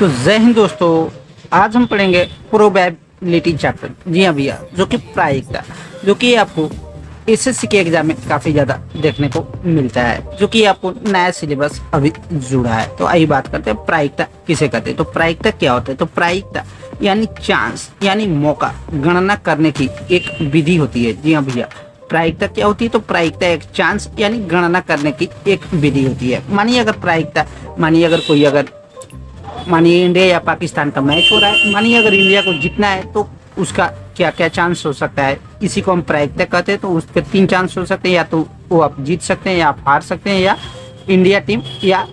तो जय हिंद दोस्तों, आज हम पढ़ेंगे प्रोबेबिलिटी चैप्टर। जी हाँ भैया, जो कि प्रायिकता, जो कि आपको एसएससी के एग्जाम में काफी ज्यादा देखने को मिलता है, जो कि आपको नया सिलेबस अभी जुड़ा है। तो आइए बात करते हैं प्रायिकता किसे कहते हैं। तो प्रायिकता क्या होता है? तो प्रायिकता यानी चांस, यानी मौका गणना करने की एक विधि होती है। जी हाँ भैया, प्रायिकता क्या होती है? तो प्रायिकता एक चांस यानी गणना करने की एक विधि होती है। मानिए अगर प्रायिकता, मानिए इंडिया या पाकिस्तान का मैच हो रहा है, मानिए अगर इंडिया को जीतना है तो उसका क्या क्या चांस हो सकता है, इसी को हम प्रायिकता कहते हैं। तो उसके 3 चांस हो सकते हैं, या तो वो आप जीत सकते हैं, या आप हार सकते हैं, या इंडिया टीम या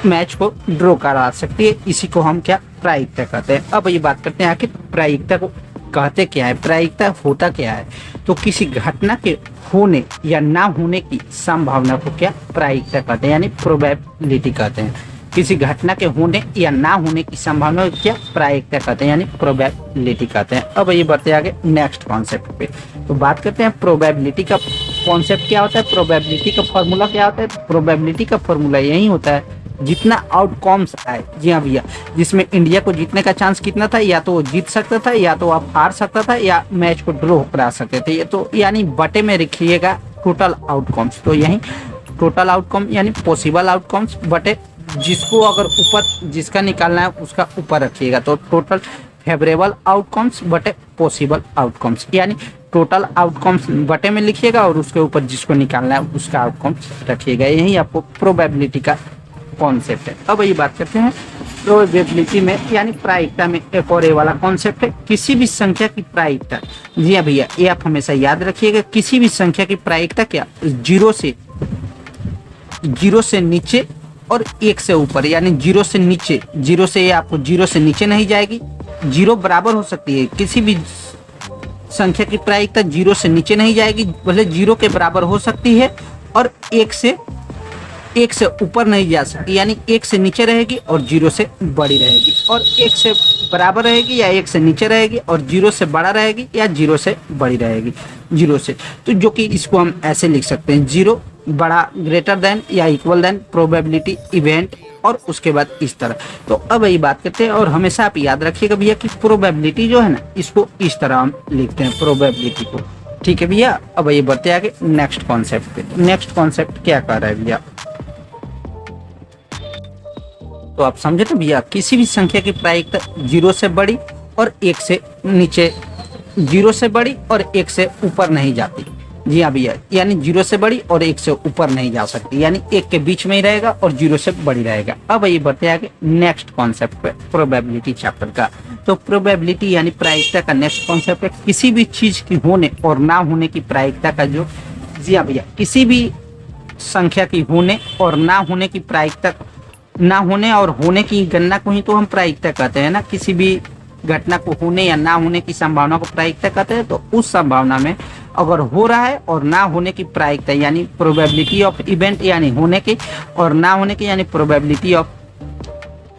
मैच को ड्रॉ करा सकती है। इसी को हम क्या प्रायिकता कहते हैं। अब ये बात करते हैं आखिर प्रायिकता को कहते क्या है, प्रायिकता होता क्या है। तो किसी घटना के होने या ना होने की संभावना को क्या प्रायिकता कहते हैं, यानी प्रोबेबिलिटी कहते हैं। किसी घटना के होने या ना होने की संभावना को क्या प्रायिकता कहते हैं, यानी प्रोबेबिलिटी कहते हैं। अब ये बढ़ते आगे नेक्स्ट कॉन्सेप्ट पे। तो बात करते हैं प्रोबेबिलिटी का कॉन्सेप्ट क्या होता है, प्रोबेबिलिटी का फॉर्मूला क्या होता है। प्रोबेबिलिटी का फॉर्मूला यही होता है जितना आउटकम्स आए। जी हाँ भैया, जिसमें इंडिया को जीतने का चांस कितना था, या तो वो जीत सकता था, या तो आप हार सकता था, या मैच को ड्रॉ करा सकते थे। ये तो यानी बटे में लिखिएगा टोटल आउटकम्स। तो यही टोटल आउटकम यानी पॉसिबल आउटकम्स बटे जिसको अगर ऊपर जिसका निकालना है उसका ऊपर रखिएगा। तो टोटल फेवरेबल आउटकम्स बटे पॉसिबल आउटकम्स, यानी टोटल आउटकम्स बटे में लिखिएगा और उसके ऊपर जिसको निकालना है उसका आउटकम्स रखिएगा। यही आपको प्रोबेबिलिटी का कॉन्सेप्ट है। अब ये बात करते हैं प्रोबेबिलिटी में, यानी प्रायिकता में एक और ये वाला कॉन्सेप्ट है, किसी भी संख्या की प्रायिकता। जी हाँ भैया, ये आप हमेशा याद रखिएगा, किसी भी संख्या की प्रायिकता क्या जीरो से नीचे और 1 से ऊपर, यानी जीरो से नीचे। जीरो से ये आपको जीरो से नीचे नहीं जाएगी, जीरो बराबर हो सकती है। किसी भी संख्या की प्रायिकता जीरो से नीचे नहीं जाएगी, भले जीरो के बराबर हो सकती है, और 1 से ऊपर नहीं जा सकती, यानी 1 से नीचे रहेगी और जीरो से बड़ी रहेगी, और 1 से बराबर रहेगी या 1 से नीचे रहेगी, और जीरो से बड़ा रहेगी या जीरो से बड़ी रहेगी। जीरो से तो जो कि इसको हम ऐसे लिख सकते हैं, जीरो बड़ा ग्रेटर देन या इक्वल देन प्रोबेबिलिटी इवेंट, और उसके बाद इस तरह। तो अब यही बात करते हैं, और हमेशा आप याद रखिएगा भैया कि प्रोबेबिलिटी जो है ना, इसको इस तरह हम लिखते हैं प्रोबेबिलिटी को। ठीक है भैया, अब ये बढ़ते आगे नेक्स्ट कॉन्सेप्ट पे। नेक्स्ट कॉन्सेप्ट क्या कह रहा है भैया, तो आप समझे ना भैया, किसी भी संख्या की प्रायिकता जीरो से बड़ी और 1 से नीचे, जीरो से बड़ी और 1 से ऊपर नहीं जाती। जी हाँ भैया, यानी जीरो से बड़ी और 1 से ऊपर नहीं जा सकती, यानी 1 के बीच में ही रहेगा और जीरो से बड़ी रहेगा। अब ये बढ़ते आगे नेक्स्ट कॉन्सेप्ट पे, प्रोबेबिलिटी चैप्टर का। तो प्रोबेबिलिटी यानी प्रायिकता का नेक्स्ट कॉन्सेप्ट है किसी भी चीज की होने और ना होने की प्रायिकता का जो। जी हाँ भैया, किसी भी संख्या की होने और ना होने की प्रायिकता, ना होने और होने की गणना को ही तो हम प्रायिकता कहते हैं ना। किसी भी घटना को होने या ना होने की संभावना को प्रायिकता कहते हैं। तो उस संभावना में अगर हो रहा है और ना होने की प्रायिकता, यानी प्रोबेबिलिटी ऑफ इवेंट, यानी होने की, और ना होने की यानी प्रोबेबिलिटी ऑफ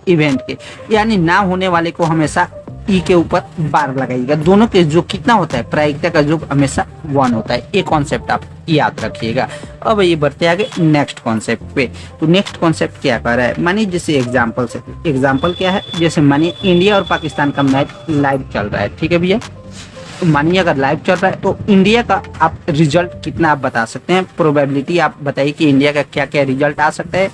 इवेंट के, यानी ना होने वाले को हमेशा ई के ऊपर बार लगाइएगा। दोनों के जो कितना होता है, प्रायिकता का जो हमेशा 1 होता है। ये कॉन्सेप्ट आप याद रखिएगा। अब ये बढ़ते आगे नेक्स्ट कॉन्सेप्ट पे। तो नेक्स्ट कॉन्सेप्ट क्या कह रहा है, मानिए जैसे एग्जांपल से, एग्जांपल क्या है, जैसे मानिए इंडिया और पाकिस्तान का मैच लाइव चल रहा है। ठीक है भैया, मानिए अगर लाइव चल रहा है तो इंडिया का आप रिजल्ट कितना आप बता सकते हैं, प्रोबेबिलिटी आप बताइए कि इंडिया का क्या क्या रिजल्ट आ सकता है,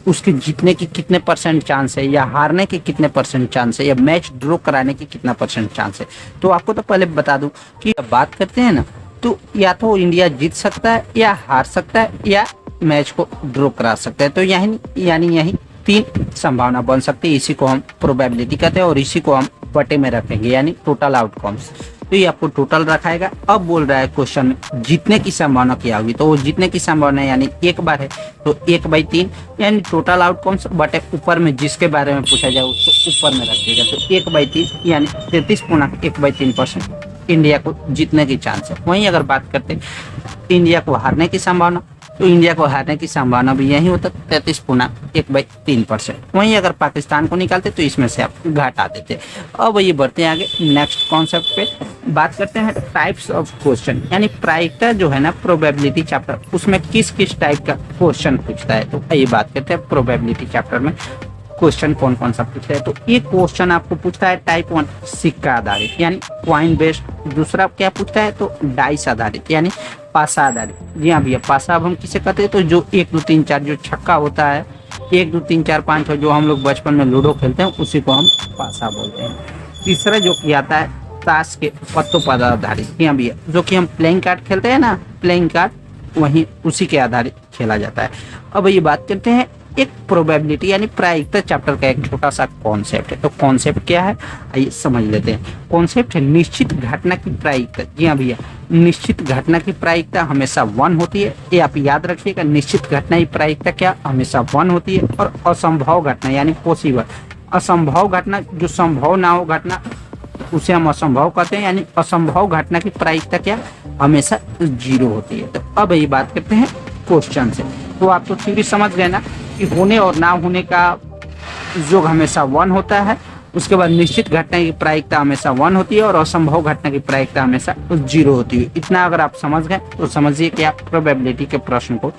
उसके जीतने की कितने % चांस है, या हारने के कितने % चांस है, या मैच ड्रॉ कराने की कितना % चांस है। तो आपको तो पहले बता दूं कि बात करते हैं ना, तो या तो इंडिया जीत सकता है, या हार सकता है, या मैच को ड्रॉ करा सकता है। तो यही 3 संभावना बन सकती है। इसी को हम प्रोबेबिलिटी कहते हैं, और इसी को हम बटे में रखेंगे, यानी टोटल आउटकम्स। तो ये आपको टोटल रखा है। अब बोल रहा है क्वेश्चन में जीतने की संभावना क्या होगी, तो वो जीतने की संभावना यानी 1 बार है, तो 1/3, यानी टोटल आउटकम्स बटे ऊपर में जिसके बारे में पूछा जाए उसको ऊपर में रखिएगा। तो 1/3 यानी 33.1/3% इंडिया को जीतने की चांस है। वहीं अगर बात करते हैं इंडिया को हारने की संभावना, तो इंडिया को हारने की संभावना भी यही होता 33.1/3%। वहीं अगर पाकिस्तान को निकालते तो इसमें से आप घटा देते। अब ये बढ़ते हैं आगे नेक्स्ट कॉन्सेप्ट पे। बात करते हैं टाइप्स ऑफ क्वेश्चन, यानी प्रायिकता जो है ना प्रोबेबिलिटी चैप्टर, उसमें किस किस टाइप का क्वेश्चन पूछता है। तो ये बात करते हैं प्रोबेबिलिटी चैप्टर में क्वेश्चन कौन कौन सा पूछता है। तो एक क्वेश्चन आपको पूछता है टाइप 1 सिक्का आधारित यानी कॉइन बेस्ड। दूसरा क्या पूछता है तो डाइस आधारित यानी पासा आधारित। जी हाँ भैया, पासा अब हम किसे कहते हैं तो जो 1 2 3 4 जो छक्का होता है 1 2 3 4 5 जो हम लोग बचपन में लूडो खेलते हैं उसी को हम पासा बोलते हैं। तीसरा जो कि आता है ताश के पत्तों पर आधारित। जी हाँ भैया, जो कि हम प्लेइंग कार्ड खेलते हैं ना, प्लेइंग कार्ड वहीं उसी के आधारित खेला जाता है। अब ये बात करते हैं एक प्रोबेबिलिटी यानी प्रायिकता चैप्टर का एक छोटा सा कॉन्सेप्ट है। तो कॉन्सेप्ट क्या है आइए समझ लेते हैं। कॉन्सेप्ट है निश्चित घटना की प्रायिकता। जी हाँ भैया, निश्चित घटना की प्रायिकता हमेशा 1 होती है। ये आप याद रखिएगा, निश्चित घटना की प्रायिकता क्या हमेशा 1 होती है। और असंभव घटना यानी पॉसिबल, असंभव घटना जो संभव ना हो घटना उसे हम असंभव कहते हैं, यानी असंभव घटना की प्रायिकता क्या हमेशा 0 होती है। तो अब ये बात करते हैं क्वेश्चन से। तो आप तो थ्योरी समझ गए ना कि होने और ना होने का योग हमेशा 1 होता है। उसके बाद निश्चित घटना की प्रायिकता हमेशा 1 होती है और असंभव घटना की प्रायिकता हमेशा 0 होती है। इतना अगर आप समझ गए तो समझिए कि आप प्रोबेबिलिटी के प्रश्न को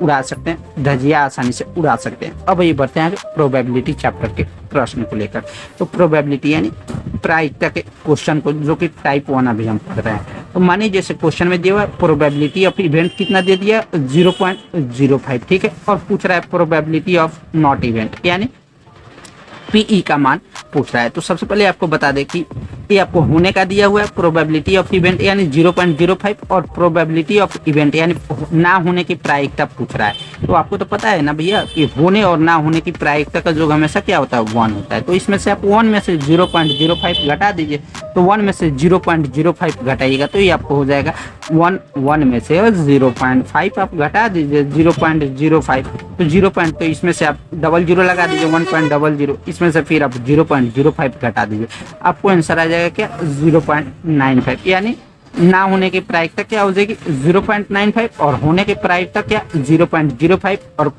उड़ा सकते हैं, धजिया आसानी से उड़ा सकते हैं। अब ये बढ़ते हैं प्रोबेबिलिटी चैप्टर के प्रश्न को लेकर। तो प्रोबेबिलिटी यानी प्रायिकता के क्वेश्चन को, जो कि टाइप 1 अभी हम पढ़ रहे हैं। तो मानिए जैसे क्वेश्चन में दिया हुआ है प्रोबेबिलिटी ऑफ इवेंट कितना दे दिया 0.05, ठीक है। और पूछ रहा है प्रोबेबिलिटी ऑफ नॉट इवेंट यानी पीई का मान पूछ रहा है। तो सबसे पहले आपको बता दें कि ये आपको होने का दिया हुआ है प्रोबेबिलिटी ऑफ इवेंट यानी 0.05 और प्रोबेबिलिटी ऑफ इवेंट यानी ना होने की प्रायिकता पूछ रहा है। तो आपको तो पता है ना भैया कि होने और ना होने की प्रायिकता का योग हमेशा क्या होता है 1 होता है। तो इसमें से आप 1 में से 0.05 घटा दीजिए। तो 1 में से 0.05 घटाइएगा तो ये आपको हो जाएगा 1 में से 0.5 आप घटा दीजिए 0.05। तो 0. तो इसमें से आप 00 लगा दीजिए 1.00, इसमें से फिर आप 0.05 घटा दीजिए, आपको आंसर आ जाएगा क्या 0.95। यानी ना होने की प्रायिकता क्या हो जाएगी 0.95 और होने की प्रायिकता क्या 0.05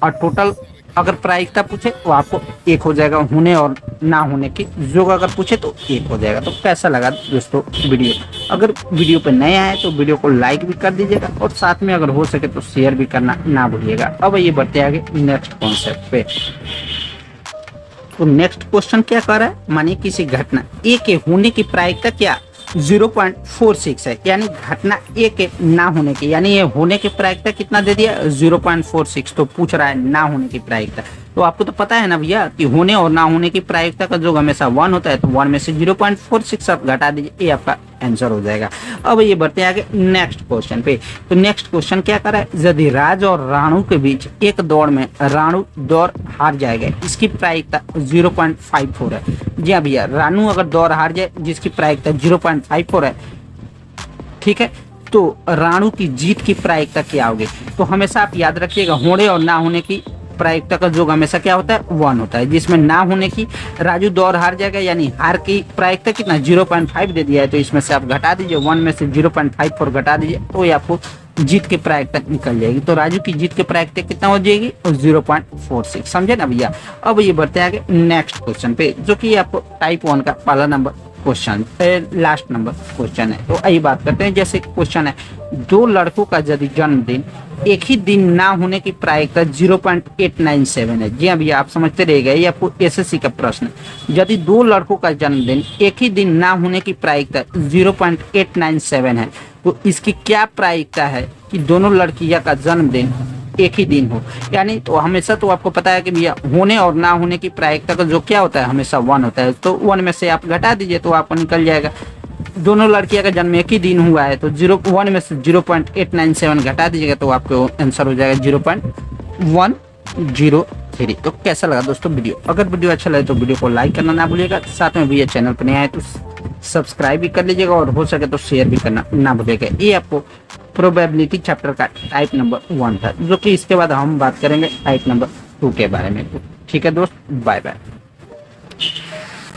और टोटल अगर प्रायिकता पूछे तो आपको 1 हो जाएगा। होने और ना होने की योग अगर पूछे तो 1 हो जाएगा। तो कैसा लगा दोस्तों वीडियो? अगर वीडियो पे नए आए तो वीडियो को लाइक भी कर दीजिएगा और साथ में अगर हो सके तो शेयर भी करना ना भूलिएगा। अब ये बढ़ते आगे नेक्स्ट कॉन्सेप्ट पे। तो नेक्स्ट क्वेश्चन क्या कर रहा है, मानिए किसी घटना ए के होने की प्रायिकता क्या 0.46 है, यानी घटना ए के ना होने की, यानी ये होने की प्रायिकता कितना दे दिया 0.46। तो पूछ रहा है ना होने की प्रायिकता। तो आपको तो पता है ना भैया कि होने और ना होने की प्रायिकता का योग हमेशा 1 होता है। तो 1 में से 0.46 आप घटा दीजिए, ये आपका आंसर हो जाएगा। अब ये बढ़ते हैं आगे नेक्स्ट क्वेश्चन पे। तो नेक्स्ट क्वेश्चन क्या कर रहा है, यदि राज और राणु के बीच एक दौड़ में राणु दौड़ हार जाएगा, इसकी प्रायिकता 0.54 है। जी हाँ भैया, राणु अगर दौड़ हार जाए जिसकी प्रायिकता 0.54 है, ठीक है, तो राणु की जीत की प्रायिकता क्या होगी? तो हमेशा आप याद रखिएगा होने और ना होने की प्रायिकता का योग हमेशा क्या होता है 1 होता है। जिसमें ना होने की राजू दौड़ हार जाएगा, यानी हार की प्रायिकता कितना 0.5 दे दिया है। तो इसमें से आप घटा दीजिए 1 में से 0.54 घटा दीजिए तो ये आपको जीत की प्रायिकता निकल जाएगी। तो राजू की जीत की प्रायिकता कितना हो जाएगी 0.46, समझे ना भैया। अब ये बढ़ते हैं आगे नेक्स्ट क्वेश्चन पे, जो कि आपको टाइप 1 का पहला number question last number question है। तो यही बात करते हैं। जैसे क्वेश्चन है 2 लड़कों का यदि जन्मदिन एक ही दिन ना होने की प्रायिकता 0.897 है। जी हाँ भैया, आप समझते रहिएगा, ये आपको एसएससी का प्रश्न है। यदि 2 लड़कों का जन्मदिन एक ही दिन ना होने की प्रायिकता 0.897 है, तो इसकी क्या प्रायिकता है कि दोनों लड़कियां का जन्मदिन एक ही दिन हो? यानी तो हमेशा तो आपको पता है कि भैया होने और ना होने की प्रायिकता का जो क्या होता है हमेशा 1 होता है। तो 1 में से आप घटा दीजिए तो आपको निकल जाएगा दोनों लड़कियां का जन्म एक ही दिन हुआ है। तो 1 में से 0.897 घटा दीजिएगा तो आपको आंसर हो जाएगा 0.103। तो कैसा लगा दोस्तों वीडियो? अगर वीडियो अच्छा लगे तो वीडियो को लाइक करना ना भूलिएगा। साथ में भैया चैनल पर नए आए तो सब्सक्राइब भी कर लीजिएगा और हो सके तो शेयर भी करना ना भूलिएगा। ये आपको प्रोबेबिलिटी चैप्टर का टाइप नंबर 1 था, जो कि इसके बाद हम बात करेंगे टाइप नंबर 2 के बारे में। ठीक है दोस्त, बाय बाय।